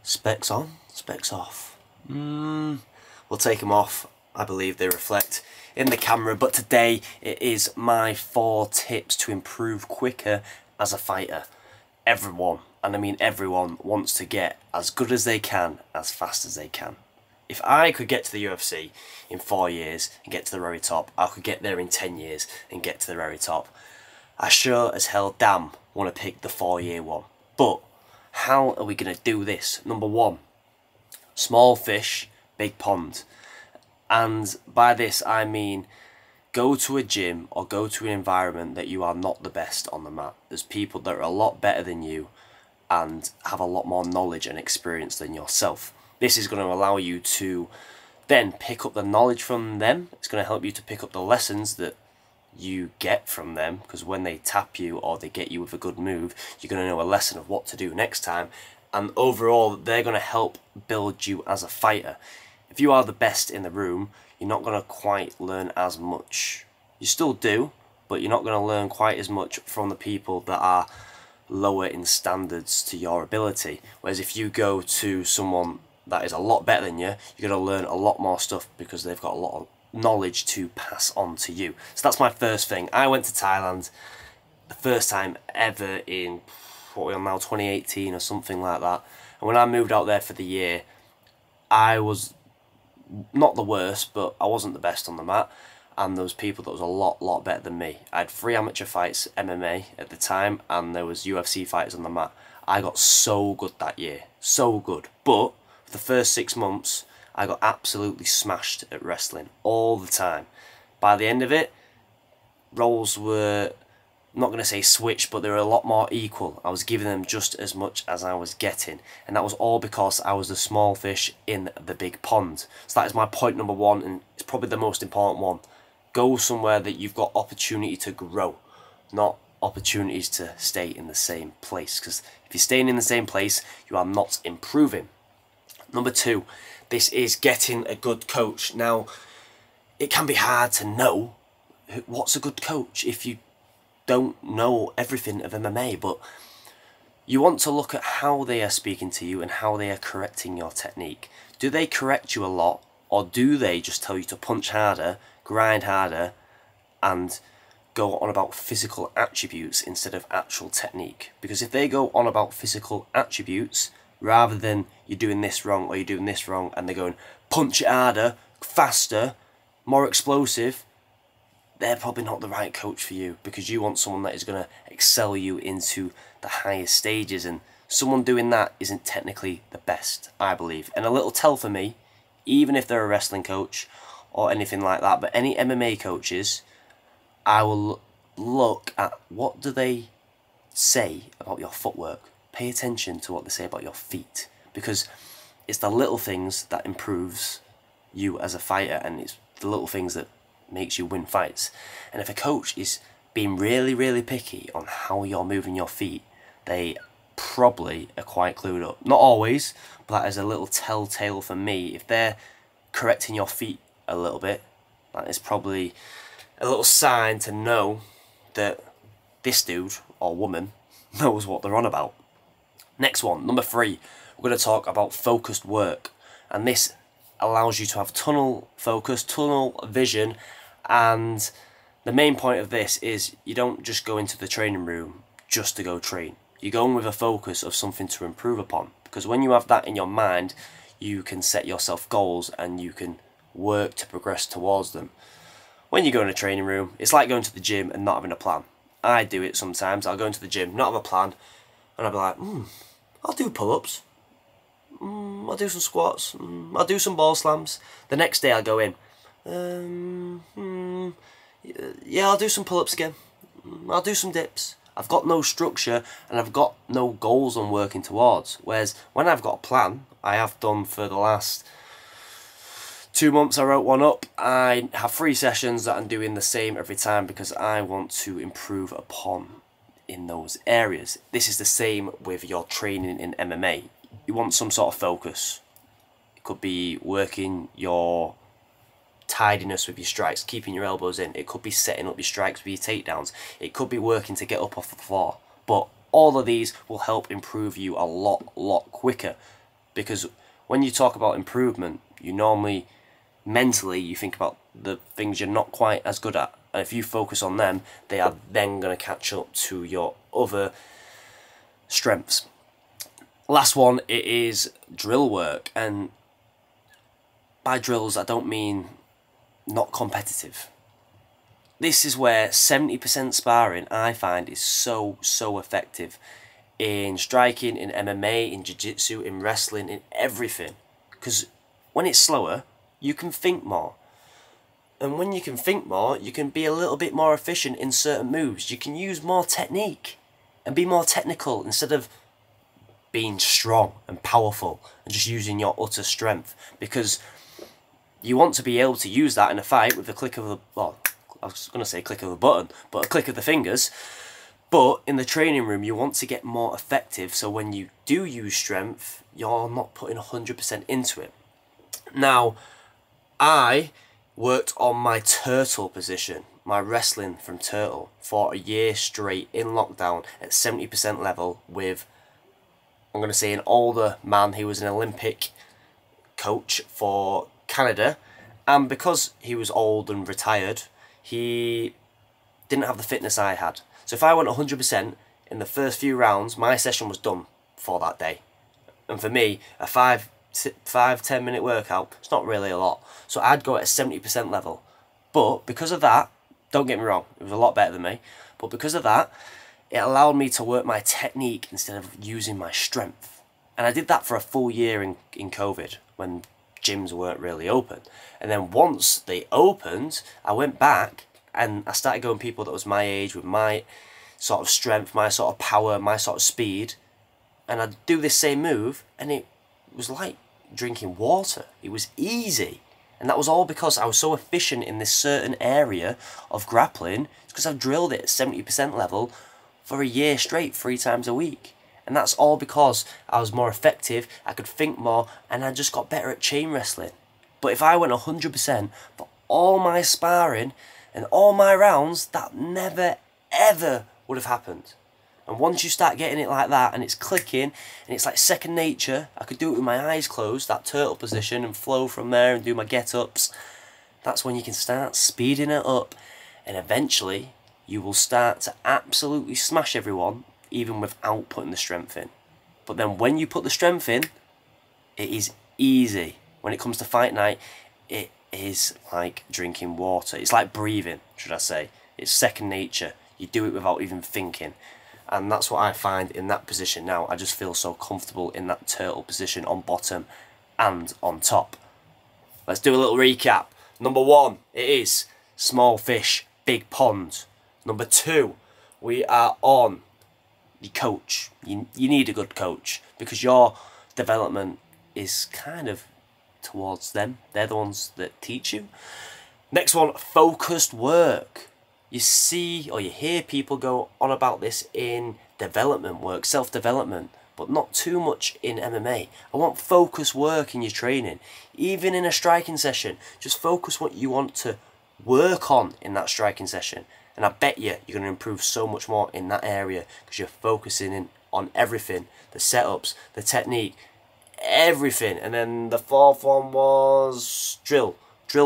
Specs on, specs off. We'll take them off. I believe they reflect in the camera, but today it is my 4 tips to improve quicker as a fighter. Everyone, and I mean everyone, wants to get as good as they can, as fast as they can. If I could get to the UFC in 4 years and get to the very top, I could get there in 10 years and get to the very top. I sure as hell damn want to pick the 4-year one. But how are we going to do this? Number 1, small fish, big pond. And by this I mean go to a gym or go to an environment that you are not the best on the mat. There's people that are a lot better than you and have a lot more knowledge and experience than yourself. This is going to allow you to then pick up the knowledge from them. It's going to help you to pick up the lessons that you get from them, because when they tap you or they get you with a good move, you're going to know a lesson of what to do next time, and overall they're going to help build you as a fighter. If you are the best in the room, you're not going to quite learn as much. You still do, but you're not going to learn quite as much from the people that are lower in standards to your ability. Whereas if you go to someone that is a lot better than you, you're going to learn a lot more stuff because they've got a lot of knowledge to pass on to you. So that's my first thing. I went to Thailand the first time ever in, what we're on now, 2018 or something like that. And when I moved out there for the year, I was not the worst, but I wasn't the best on the mat. And there was people that was a lot better than me. I had 3 amateur fights, MMA at the time, and there was UFC fighters on the mat. I got so good that year, so good. But for the first 6 months, I got absolutely smashed at wrestling all the time. By the end of it, roles were, not going to say switched, but they were a lot more equal. I was giving them just as much as I was getting. And that was all because I was the small fish in the big pond. So that is my point number 1, and it's probably the most important one. Go somewhere that you've got opportunity to grow, not opportunities to stay in the same place. Because if you're staying in the same place, you are not improving. Number 2, this is getting a good coach. Now, it can be hard to know what's a good coach if you don't know everything of MMA, but you want to look at how they are speaking to you and how they are correcting your technique. Do they correct you a lot, or do they just tell you to punch harder, grind harder, and go on about physical attributes instead of actual technique? Because if they go on about physical attributes rather than you're doing this wrong or you're doing this wrong, and they're going punch it harder, faster, more explosive, they're probably not the right coach for you, because you want someone that is going to excel you into the highest stages, and someone doing that isn't technically the best, I believe. And a little tell for me, even if they're a wrestling coach or anything like that, but any MMA coaches, I will look at what do they say about your footwork. Pay attention to what they say about your feet, because it's the little things that improves you as a fighter, and it's the little things that makes you win fights. And if a coach is being really picky on how you're moving your feet, they probably are quite clued up. Not always, but that is a little telltale for me. If they're correcting your feet a little bit, that is probably a little sign to know that this dude or woman knows what they're on about. Next one, number 3, we're going to talk about focused work, and this allows you to have tunnel focus, tunnel vision, and the main point of this is you don't just go into the training room just to go train. You go in with a focus of something to improve upon, because when you have that in your mind, you can set yourself goals and you can work to progress towards them. When you go in a training room, it's like going to the gym and not having a plan. I do it sometimes. I'll go into the gym, not have a plan, and I'll be like, I'll do pull-ups, I'll do some squats, I'll do some ball slams. The next day I'll go in, yeah, I'll do some pull-ups again, I'll do some dips. I've got no structure and I've got no goals I'm working towards. Whereas when I've got a plan, I have done for the last 2 months, I wrote one up. I have 3 sessions that I'm doing the same every time because I want to improve upon in those areas. This is the same with your training in MMA. You want some sort of focus. It could be working your tidiness with your strikes, keeping your elbows in. It could be setting up your strikes with your takedowns. It could be working to get up off the floor. But all of these will help improve you a lot quicker. because when you talk about improvement, you normally, mentally, you think about the things you're not quite as good at. And if you focus on them, they are then going to catch up to your other strengths. Last one, it is drill work. And by drills, I don't mean not competitive. This is where 70% sparring, I find, is so effective in striking, in MMA, in jiu-jitsu, in wrestling, in everything. Because when it's slower, you can think more. And when you can think more, you can be a little bit more efficient in certain moves. You can use more technique and be more technical instead of being strong and powerful and just using your utter strength. Because you want to be able to use that in a fight with the click of the, well, I was going to say click of a button, but a click of the fingers. But in the training room, you want to get more effective, so when you do use strength, you're not putting 100% into it. Now, I worked on my turtle position, my wrestling from turtle, for a year straight in lockdown at 70% level with, I'm going to say, an older man. He was an Olympic coach for Canada, and because he was old and retired, he didn't have the fitness I had. So if I went 100% in the first few rounds, my session was done for that day. And for me, a 5-10 minute workout, it's not really a lot. So I'd go at a 70% level. But because of that, don't get me wrong, it was a lot better than me. But because of that, it allowed me to work my technique instead of using my strength. And I did that for a full year in COVID, when gyms weren't really open. And then once they opened, I went back and I started going people that was my age, with my sort of strength, my sort of power, my sort of speed. And I'd do this same move and it was like drinking water. It was easy. And that was all because I was so efficient in this certain area of grappling. It's because I've drilled it at 70% level for a year straight, 3 times a week. And that's all because I was more effective, I could think more, and I just got better at chain wrestling. But if I went 100% for all my sparring and all my rounds, that never ever would have happened. And once you start getting it like that and it's clicking and it's like second nature, I could do it with my eyes closed, that turtle position, and flow from there and do my get-ups. That's when you can start speeding it up, and eventually you will start to absolutely smash everyone even without putting the strength in. But then when you put the strength in, it is easy. When it comes to fight night, it is like drinking water. It's like breathing, should I say. It's second nature. You do it without even thinking. And that's what I find in that position now. I just feel so comfortable in that turtle position on bottom and on top. Let's do a little recap. Number 1, it is small fish, big pond. Number 2, we are on your coach. You need a good coach because your development is kind of towards them. They're the ones that teach you. Next one, focused work. You see or you hear people go on about this in development work, self-development, but not too much in MMA. I want focused work in your training. Even in a striking session, just focus what you want to work on in that striking session. And I bet you're going to improve so much more in that area because you're focusing on everything. The setups, the technique, everything. And then the 4th one was drill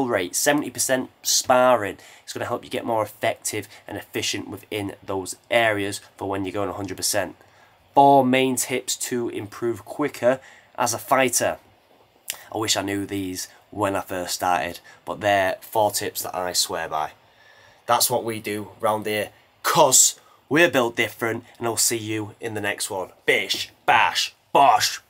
rate, 70% sparring. It's going to help you get more effective and efficient within those areas for when you're going 100%. 4 main tips to improve quicker as a fighter. I wish I knew these when I first started, but they're 4 tips that I swear by. That's what we do round here, 'cause we're built different, and I'll see you in the next one. Bish, bash, bosh.